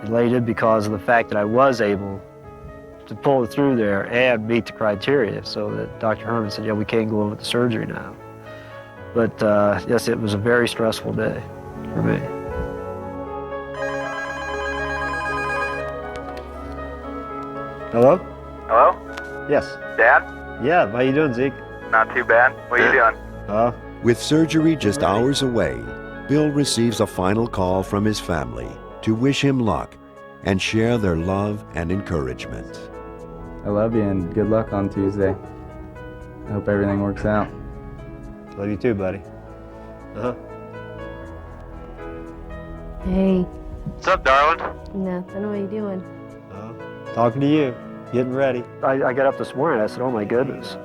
elated because of the fact that I was able to pull it through there and meet the criteria, so that Dr. Herman said, yeah, we can go over with the surgery now. But yes, it was a very stressful day for me. Hello? Hello? Yes. Dad? Yeah, how you doing, Zeke? Not too bad. What are you doing? With surgery just hours away, Bill receives a final call from his family to wish him luck and share their love and encouragement. I love you and good luck on Tuesday. I hope everything works out. Love you too, buddy. Hey. What's up, darling? Nothing. What are you doing? Talking to you, getting ready. I got up this morning, I said, oh my goodness.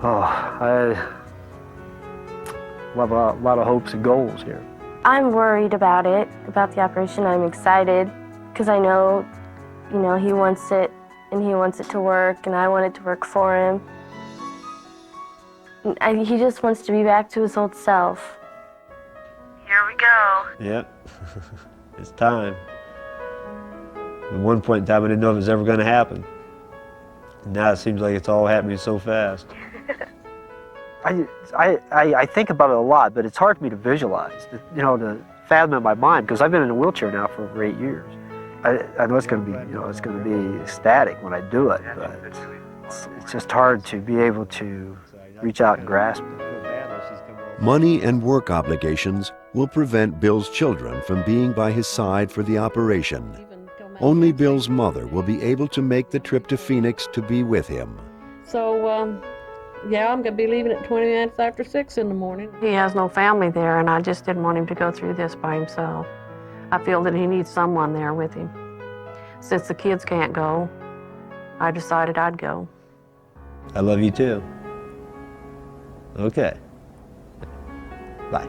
Oh, I have a lot of hopes and goals here. I'm worried about it, about the operation. I'm excited because I know, he wants it and he wants it to work and I want it to work for him. He just wants to be back to his old self. Here we go. Yep, it's time. At one point in time, I didn't know if it was ever going to happen. And now it seems like it's all happening so fast. I think about it a lot, but it's hard for me to visualize, to fathom in my mind, because I've been in a wheelchair now for over 8 years. I know it's going to be, it's going to be ecstatic when I do it, but it's just hard to be able to reach out and grasp it. Money and work obligations will prevent Bill's children from being by his side for the operation. Only Bill's mother will be able to make the trip to Phoenix to be with him. So, yeah, I'm going to be leaving at 20 minutes after 6 in the morning. He has no family there, and I just didn't want him to go through this by himself. I feel that he needs someone there with him. Since the kids can't go, I decided I'd go. I love you too. Okay. Bye.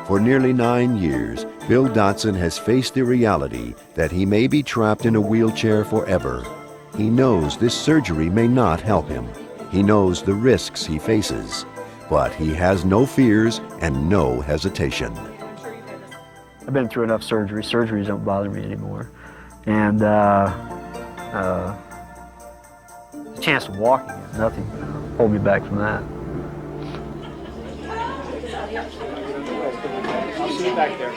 For nearly 9 years, Bill Dotson has faced the reality that he may be trapped in a wheelchair forever. He knows this surgery may not help him. He knows the risks he faces, but he has no fears and no hesitation. I've been through enough surgeries. Surgeries don't bother me anymore. And the chance of walking, nothing can hold me back from that. I'll see you back there.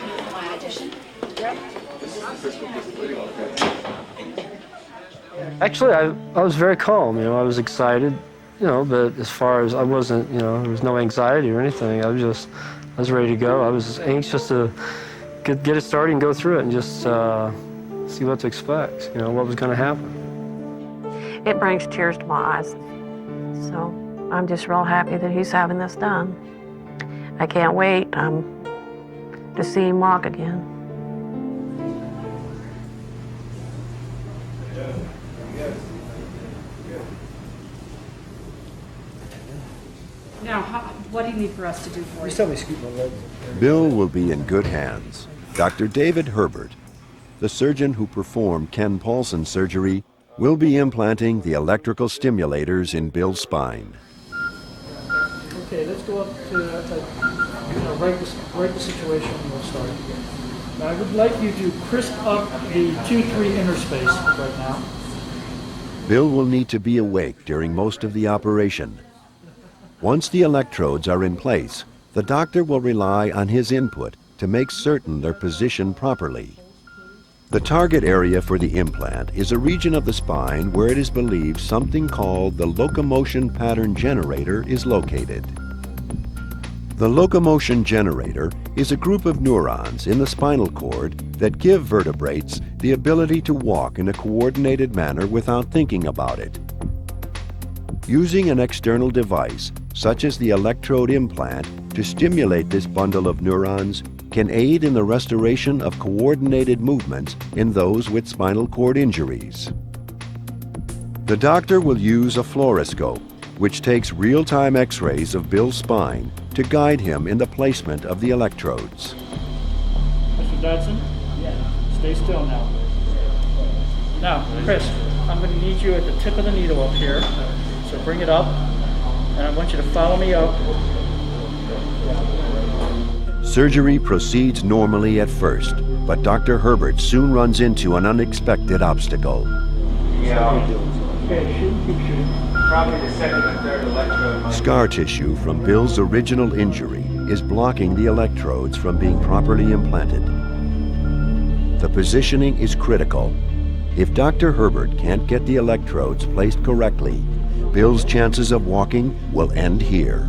Actually, I was very calm. I was excited, but as far as I wasn't, there was no anxiety or anything. I was ready to go. I was anxious to get it started and go through it and just see what to expect, what was going to happen. It brings tears to my eyes. So I'm just real happy that he's having this done. I can't wait to see him walk again. Now, what do you need for us to do for you? Just tell me to scoot my leg. Bill will be in good hands. Dr. David Herbert, the surgeon who performed Ken Paulson's surgery, will be implanting the electrical stimulators in Bill's spine. Okay, let's go up to right the situation and we'll start. Now, I would like you to crisp up the 2-3 interspace right now. Bill will need to be awake during most of the operation. Once the electrodes are in place, the doctor will rely on his input to make certain they're positioned properly. The target area for the implant is a region of the spine where it is believed something called the locomotion pattern generator is located. The locomotion generator is a group of neurons in the spinal cord that give vertebrates the ability to walk in a coordinated manner without thinking about it. Using an external device, such as the electrode implant, to stimulate this bundle of neurons can aid in the restoration of coordinated movements in those with spinal cord injuries. The doctor will use a fluoroscope, which takes real-time x-rays of Bill's spine to guide him in the placement of the electrodes. Mr. Dodson? Yes. Stay still now. Now, Chris, I'm going to need you at the tip of the needle up here. So bring it up, and I want you to follow me up. Surgery proceeds normally at first, but Dr. Herbert soon runs into an unexpected obstacle. Okay, shoot, keep shooting. Probably the second and third electrode. Scar tissue from Bill's original injury is blocking the electrodes from being properly implanted. The positioning is critical. If Dr. Herbert can't get the electrodes placed correctly, Bill's chances of walking will end here.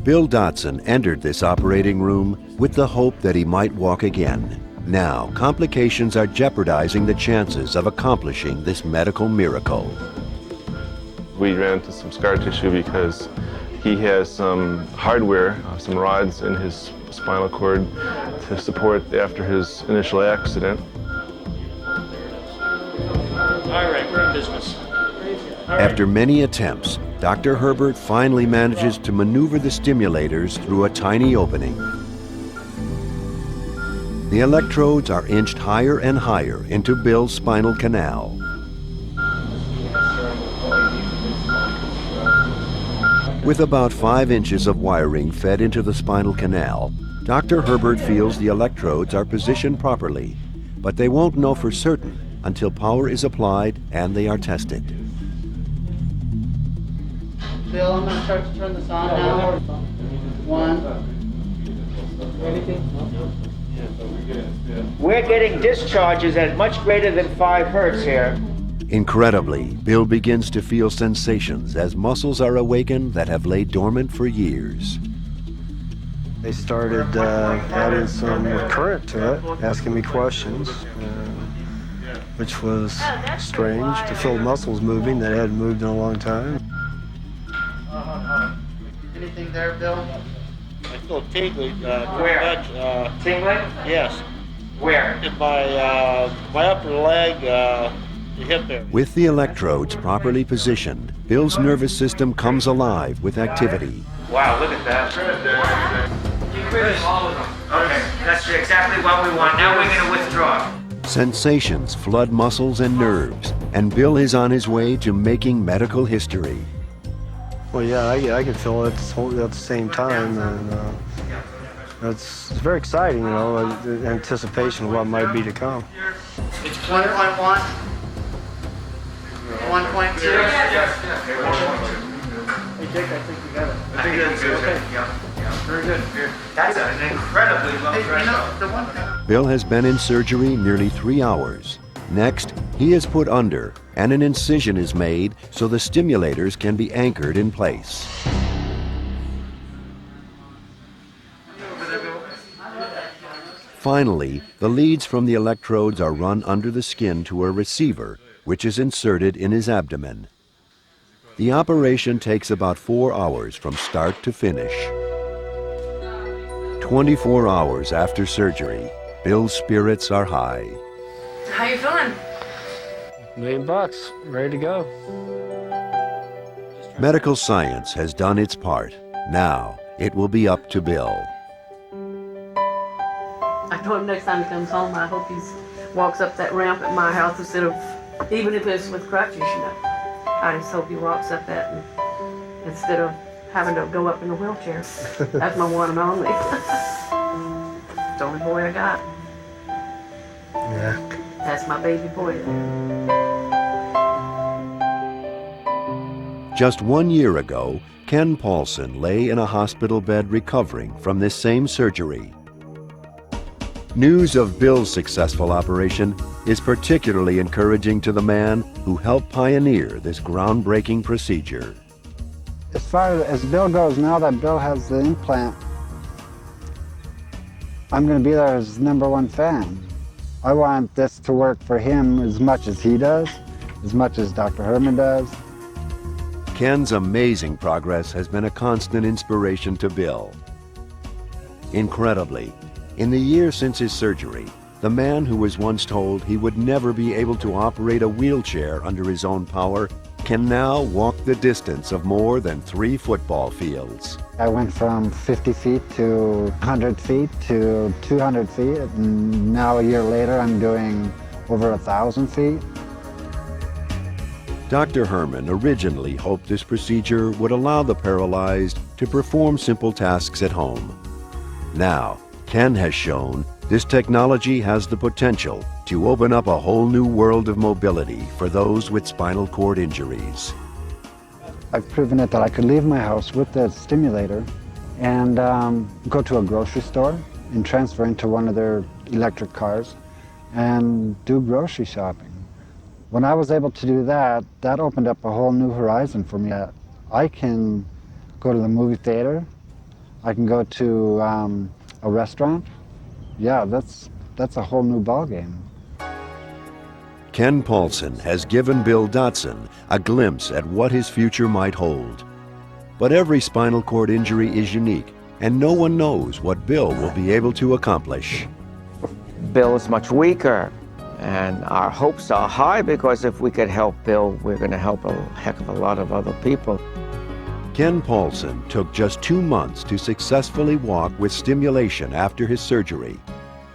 Bill Dotson entered this operating room with the hope that he might walk again. Now, complications are jeopardizing the chances of accomplishing this medical miracle. We ran into some scar tissue because he has some hardware, some rods in his spinal cord to support after his initial accident. All right, we're in business. After many attempts, Dr. Herbert finally manages to maneuver the stimulators through a tiny opening. The electrodes are inched higher and higher into Bill's spinal canal. With about 5 inches of wiring fed into the spinal canal, Dr. Herbert feels the electrodes are positioned properly, but they won't know for certain until power is applied and they are tested. Bill, I'm going to start to turn this on now. 1. We're getting discharges at much greater than 5 hertz here. Incredibly, Bill begins to feel sensations as muscles are awakened that have laid dormant for years. They started adding some current to it, asking me questions, which was strange to feel muscles moving that hadn't moved in a long time. Anything there, Bill? I feel tingling. Where? Tingling? Yes. Where? In my upper leg, the hip area. With the electrodes properly positioned, Bill's nervous system comes alive with activity. Wow, look at that. Decrease all of them. Okay, that's exactly what we want. Now we're going to withdraw. Sensations flood muscles and nerves, and Bill is on his way to making medical history. Well, yeah, I can feel it at the same time, and it's very exciting, you know, the anticipation of what might be to come. It's 1.1. 1.2. Hey, Dick, I think you got it. I think that's good. Okay. Yeah. Very good. That's an incredibly low threshold. The one thing. Bill has been in surgery nearly 3 hours. Next, he is put under, and an incision is made so the stimulators can be anchored in place. Finally, the leads from the electrodes are run under the skin to a receiver, which is inserted in his abdomen. The operation takes about 4 hours from start to finish. 24 hours after surgery, Bill's spirits are high. How you feeling? $1 million, ready to go. Medical science has done its part. Now, it will be up to Bill. I told him next time he comes home, I hope he walks up that ramp at my house instead of, even if it's with crutches, you know. I just hope he walks up that instead of having to go up in a wheelchair. That's my one and only. It's the only boy I got. Yeah. That's my baby boy. Just 1 year ago, Ken Paulson lay in a hospital bed recovering from this same surgery. News of Bill's successful operation is particularly encouraging to the man who helped pioneer this groundbreaking procedure. As far as Bill goes, now that Bill has the implant, I'm going to be there as his #1 fan. I want this to work for him as much as he does, as much as Dr. Herman does. Ken's amazing progress has been a constant inspiration to Bill. Incredibly, in the year since his surgery, the man who was once told he would never be able to operate a wheelchair under his own power can now walk the distance of more than 3 football fields. I went from 50 feet to 100 feet to 200 feet, and now a year later I'm doing over 1,000 feet. Dr. Herman originally hoped this procedure would allow the paralyzed to perform simple tasks at home. Now, Ken has shown this technology has the potential to open up a whole new world of mobility for those with spinal cord injuries. I've proven it that I could leave my house with the stimulator and go to a grocery store and transfer into one of their electric cars and do grocery shopping. When I was able to do that, that opened up a whole new horizon for me. I can go to the movie theater, I can go to a restaurant. Yeah, that's a whole new ballgame. Ken Paulson has given Bill Dotson a glimpse at what his future might hold. But every spinal cord injury is unique, and no one knows what Bill will be able to accomplish. Bill is much weaker, and our hopes are high because if we could help Bill, we're going to help a heck of a lot of other people. Ken Paulson took just 2 months to successfully walk with stimulation after his surgery.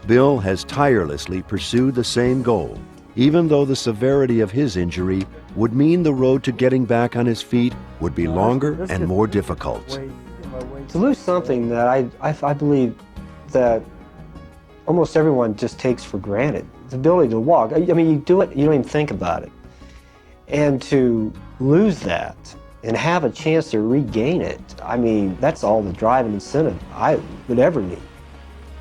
Bill has tirelessly pursued the same goal, even though the severity of his injury would mean the road to getting back on his feet would be longer and more difficult. To lose something that I believe that almost everyone just takes for granted, the ability to walk. I mean, you do it, you don't even think about it. And to lose that and have a chance to regain it, I mean, that's all the drive and incentive I would ever need.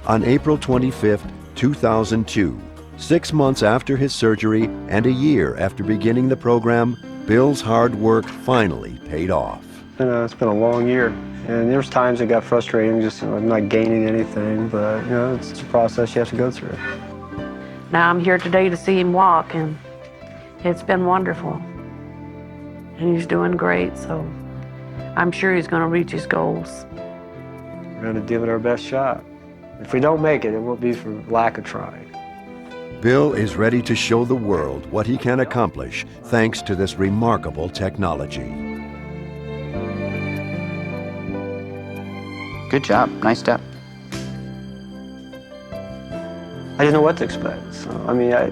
On April 25, 2002, 6 months after his surgery and a year after beginning the program, Bill's hard work finally paid off. It's been a long year, and there's times it got frustrating, just I'm not gaining anything, but it's a process you have to go through. Now I'm here today to see him walk, and it's been wonderful. And he's doing great, so I'm sure he's going to reach his goals. We're going to give it our best shot. If we don't make it, it won't be for lack of trying. Bill is ready to show the world what he can accomplish thanks to this remarkable technology. Good job. Nice step. I didn't know what to expect. So, I mean, I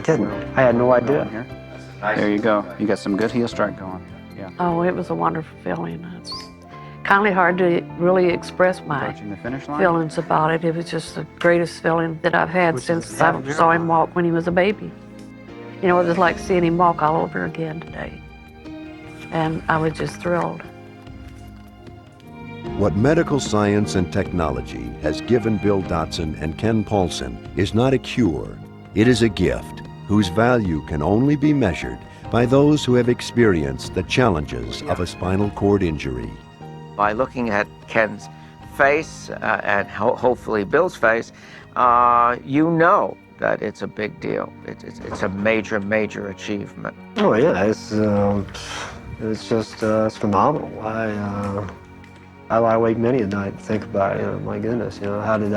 didn't. I had no idea. There you go. You got some good heel strike going. Yeah. Oh, it was a wonderful feeling. It's kind of hard to really express my feelings about it. It was just the greatest feeling that I've had since I saw him walk when he was a baby. You know, it was like seeing him walk all over again today. And I was just thrilled. What medical science and technology has given Bill Dotson and Ken Paulson is not a cure. It is a gift whose value can only be measured by those who have experienced the challenges of a spinal cord injury. By looking at Ken's face and hopefully Bill's face, you know that it's a big deal. It's a major, major achievement. Oh yeah, it's just it's phenomenal. I lie awake many a night and think about it. My goodness, how did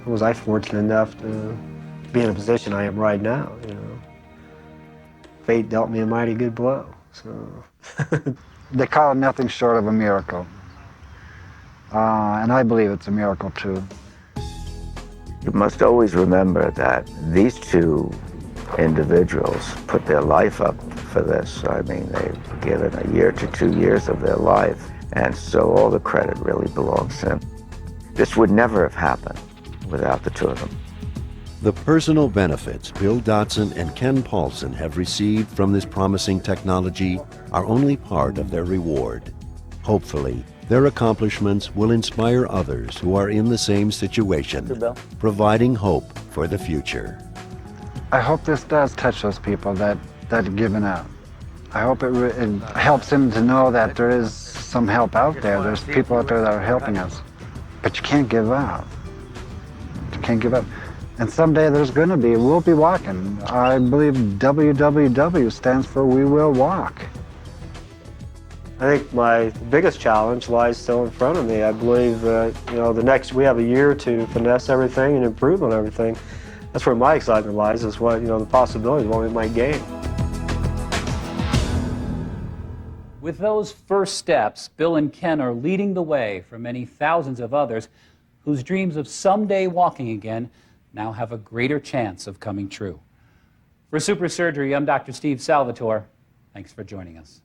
was I fortunate enough to be in a position I am right now? Fate dealt me a mighty good blow. So. They call it nothing short of a miracle. And I believe it's a miracle too. You must always remember that these two individuals put their life up for this. I mean, they've given 1 year to 2 years of their life, and so all the credit really belongs to them. This would never have happened without the two of them. The personal benefits Bill Dotson and Ken Paulson have received from this promising technology are only part of their reward. Hopefully, their accomplishments will inspire others who are in the same situation, providing hope for the future. I hope this does touch those people that have given up. I hope it helps them to know that there is some help out there. There's people out there that are helping us. But you can't give up. can't give up. And someday there's going to be, we'll be walking. I believe WWW stands for We Will Walk. I think my biggest challenge lies still in front of me. I believe that, we have a year to finesse everything and improve on everything. That's where my excitement lies, is what, the possibilities, what we might gain. With those first steps, Bill and Ken are leading the way for many thousands of others whose dreams of someday walking again now have a greater chance of coming true. For Super Surgery, I'm Dr. Steve Salvatore. Thanks for joining us.